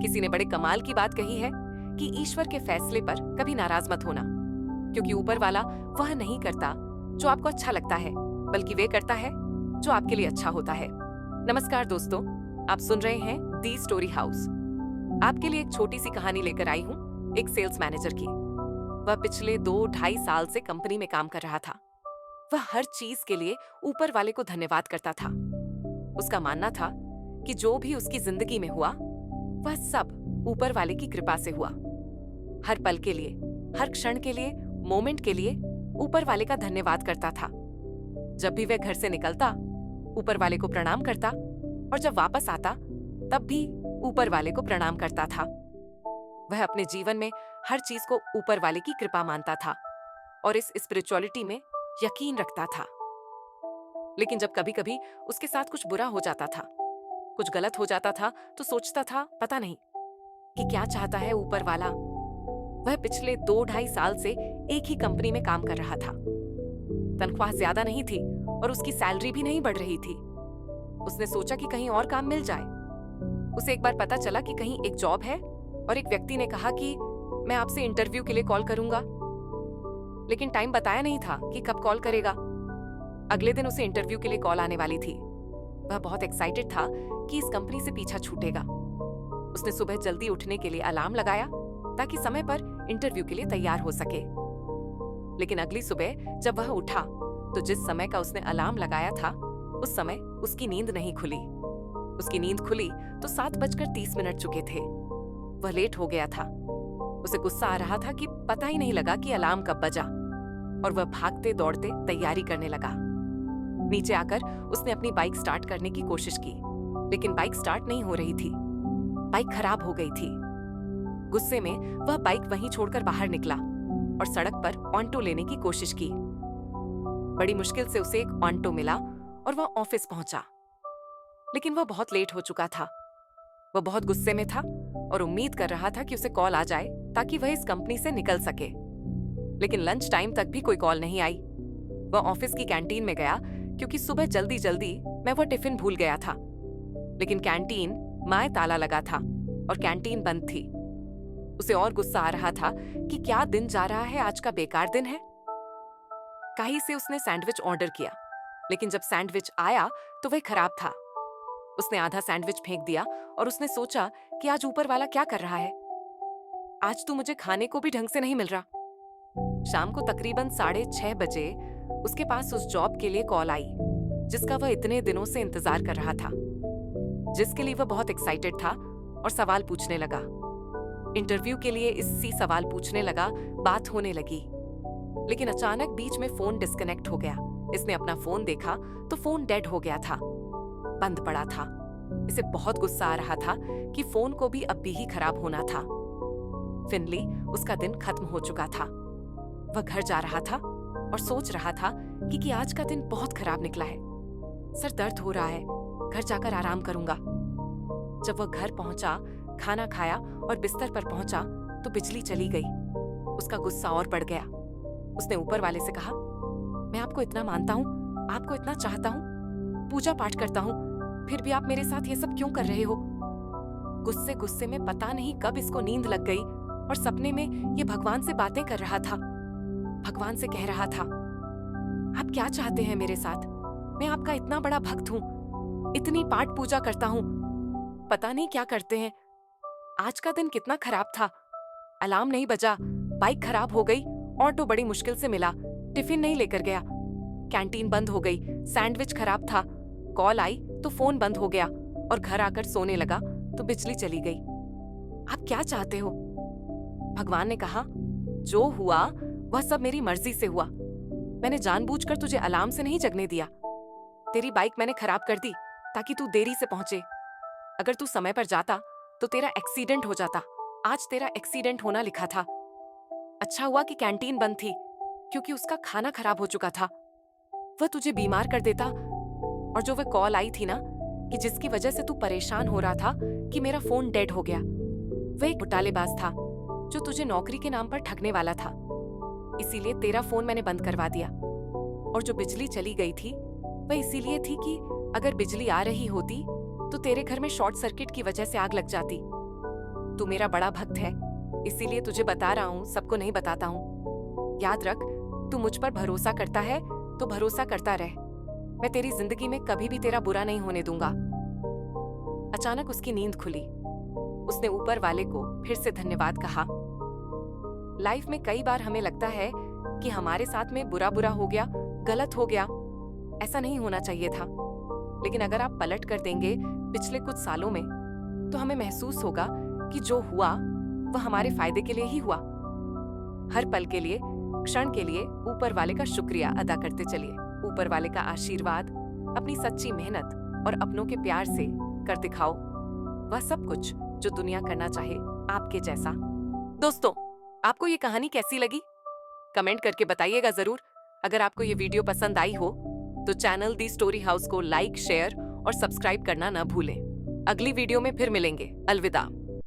किसी ने बड़े कमाल की बात कही है कि ईश्वर के फैसले पर कभी नाराज मत होना, क्योंकि ऊपर वाला वह नहीं करता जो आपको अच्छा लगता है, बल्कि वे करता है जो आपके लिए अच्छा होता है। नमस्कार दोस्तों, आप सुन रहे हैं दी स्टोरी हाउस। आपके लिए एक छोटी सी कहानी लेकर आई हूँ एक सेल्स मैनेजर की। वह पिछले 2-2.5 साल से कंपनी में काम कर रहा था। वह हर चीज के लिए ऊपर वाले को धन्यवाद करता था। उसका मानना था कि जो भी उसकी जिंदगी में हुआ वह सब ऊपर वाले की कृपा से हुआ। हर पल के लिए, हर क्षण के लिए, मोमेंट के लिए ऊपर वाले का धन्यवाद करता था। जब भी वह घर से निकलता, ऊपर वाले को प्रणाम करता, और जब वापस आता तब भी ऊपर वाले को प्रणाम करता था। वह अपने जीवन में हर चीज को ऊपर वाले की कृपा मानता था और इस स्पिरिचुअलिटी में यकीन रखता था। लेकिन जब कभी कभी उसके साथ कुछ बुरा हो जाता था, कुछ गलत हो जाता था, तो सोचता था पता नहीं कि क्या चाहता है ऊपर वाला। वह पिछले 2-2.5 साल से एक ही कंपनी में काम कर रहा था। तनख्वाह ज्यादा नहीं थी और उसकी सैलरी भी नहीं बढ़ रही थी। उसने सोचा कि कहीं और काम मिल जाए। उसे एक बार पता चला कि कहीं एक जॉब है और एक व्यक्ति ने कहा कि मैं आपसे इंटरव्यू के लिए कॉल करूंगा, लेकिन टाइम बताया नहीं था कि कब कॉल करेगा। अगले दिन उसे इंटरव्यू के लिए कॉल आने वाली थी। वह बहुत एक्साइटेड था कि इस कंपनी से पीछा छूटेगा। उसने सुबह जल्दी उठने के लिए अलार्म लगाया ताकि समय पर इंटरव्यू के लिए तैयार हो सके। लेकिन अगली सुबह जब वह उठा तो जिस समय का उसने अलार्म लगाया था उस समय उसकी नींद नहीं खुली। उसकी नींद खुली तो 7:30 चुके थे। वह लेट हो गया था। उसे गुस्सा आ रहा था कि पता ही नहीं लगा कि अलार्म कब बजा, और वह भागते दौड़ते तैयारी करने लगा। नीचे आकर उसने अपनी बाइक स्टार्ट करने की कोशिश की, लेकिन बाइक स्टार्ट नहीं हो रही थी। बाइक खराब हो गई थी। गुस्से में वह बाइक वहीं छोड़कर बाहर निकला और सड़क पर ऑन्टो लेने की कोशिश की। बड़ी मुश्किल से उसे एक ऑन्टो मिला और वह ऑफिस पहुंचा, लेकिन वह बहुत लेट हो चुका था। वह बहुत गुस्से में था और उम्मीद कर रहा था कि उसे कॉल आ जाए ताकि वह इस कंपनी से निकल सके। लेकिन लंच टाइम तक भी कोई कॉल नहीं आई। वह ऑफिस की कैंटीन में गया क्योंकि सुबह जल्दी जल्दी मैं वह टिफिन भूल गया था। लेकिन कैंटीन माए ताला लगा था और कैंटीन बंद थी। उसे और गुस्सा आ रहा था कि क्या दिन जा रहा है, आज का बेकार दिन है। कहीं से उसने सैंडविच ऑर्डर किया, लेकिन जब सैंडविच आया तो वह खराब था। उसने आधा सैंडविच फेंक दिया और उसने सोचा कि आज ऊपर वाला क्या कर रहा है। आज तो मुझे खाने को भी ढंग से नहीं मिल रहा। शाम को तकरीबन 6:30 बजे उसके पास उस जॉब के लिए कॉल आई जिसका वह इतने दिनों से इंतजार कर रहा था, जिसके लिए वह बहुत एक्साइटेड था और सवाल पूछने लगा। इंटरव्यू के लिए इसी सवाल पूछने लगा, बात होने लगी। लेकिन अचानक बीच में फोन डिस्कनेक्ट हो गया। इसने अपना फोन देखा तो फोन डेड हो गया था, बंद पड़ा था। इसे बहुत गुस्सा आ रहा था कि फोन को भी अब भी ही खराब होना था। फिनली उसका दिन खत्म हो चुका था। वह घर जा रहा था और सोच रहा था कि आज का दिन बहुत खराब निकला है। सर दर्द हो रहा है, घर जाकर आराम करूंगा। जब वह घर पहुंचा, खाना खाया और बिस्तर पर पहुंचा तो बिजली चली गई। उसका गुस्सा और बढ़ गया। उसने ऊपर वाले से कहा, मैं आपको इतना मानता हूँ, आपको इतना चाहता हूँ, पूजा पाठ करता हूँ, फिर भी आप मेरे साथ ये सब क्यों कर रहे हो। गुस्से गुस्से में पता नहीं कब इसको नींद लग गई और सपने में ये भगवान से बातें कर रहा था। भगवान से कह रहा था, आप क्या चाहते हैं मेरे साथ? मैं आपका इतना बड़ा भक्त हूँ, इतनी पाठ पूजा करता हूँ, पता नहीं क्या करते हैं। आज का दिन कितना खराब था। अलार्म नहीं बजा, बाइक खराब हो गई, ऑटो बड़ी मुश्किल से मिला, टिफिन नहीं लेकर गया, कैंटीन बंद हो गई, सैंडविच खराब था, कॉल आई तो फोन बंद हो गया और घर आकर सोने लगा तो बिजली चली गई। आप क्या चाहते हो? भगवान ने कहा, जो हुआ वह सब मेरी मर्जी से हुआ। मैंने जानबूझकर तुझे अलार्म से नहीं जगने दिया। तेरी बाइक मैंने खराब कर दी ताकि तू देरी से पहुंचे। अगर तू समय पर जाता तो तेरा एक्सीडेंट हो जाता। आज तेरा एक्सीडेंट होना लिखा था। अच्छा हुआ कि कैंटीन बंद थी क्योंकि उसका खाना खराब हो चुका था। वह तुझे बीमार कर देता। और जो वह कॉल आई थी ना कि जिसकी वजह से तू परेशान हो रहा था कि मेरा फोन डेड हो गया, वह एक घोटालेबाज था जो तुझे नौकरी के नाम पर ठगने वाला था। इसीलिए तेरा फोन मैंने बंद करवा दिया। और जो बिजली चली गई थी वह इसीलिए थी कि अगर बिजली आ रही होती तो तेरे घर में शॉर्ट सर्किट की वजह से आग लग जाती। तू मेरा बड़ा भक्त है, इसीलिए तुझे बता रहा हूँ, सबको नहीं बताता हूँ। याद रख, तू मुझ पर भरोसा करता है तो भरोसा करता रह। मैं तेरी जिंदगी में कभी भी तेरा बुरा नहीं होने दूंगा। अचानक उसकी नींद खुली। उसने ऊपर वाले को फिर से धन्यवाद कहा। लाइफ में कई बार हमें लगता है कि हमारे साथ में बुरा बुरा हो गया, गलत हो गया, ऐसा नहीं होना चाहिए था। लेकिन अगर आप पलट कर देंगे पिछले कुछ सालों में, तो हमें महसूस होगा कि जो हुआ वह हमारे फायदे के लिए ही हुआ। हर पल के लिए, क्षण के लिए ऊपर वाले का शुक्रिया अदा करते चलिए। ऊपर वाले का आशीर्वाद, अपनी सच्ची मेहनत और अपनों के प्यार से कर दिखाओ वह सब कुछ जो दुनिया करना चाहे आपके जैसा। दोस्तों, आपको ये कहानी कैसी लगी? कमेंट करके बताइएगा जरूर। अगर आपको ये वीडियो पसंद आई हो तो चैनल दी स्टोरी हाउस को लाइक, शेयर और सब्सक्राइब करना न भूलें। अगली वीडियो में फिर मिलेंगे। अलविदा।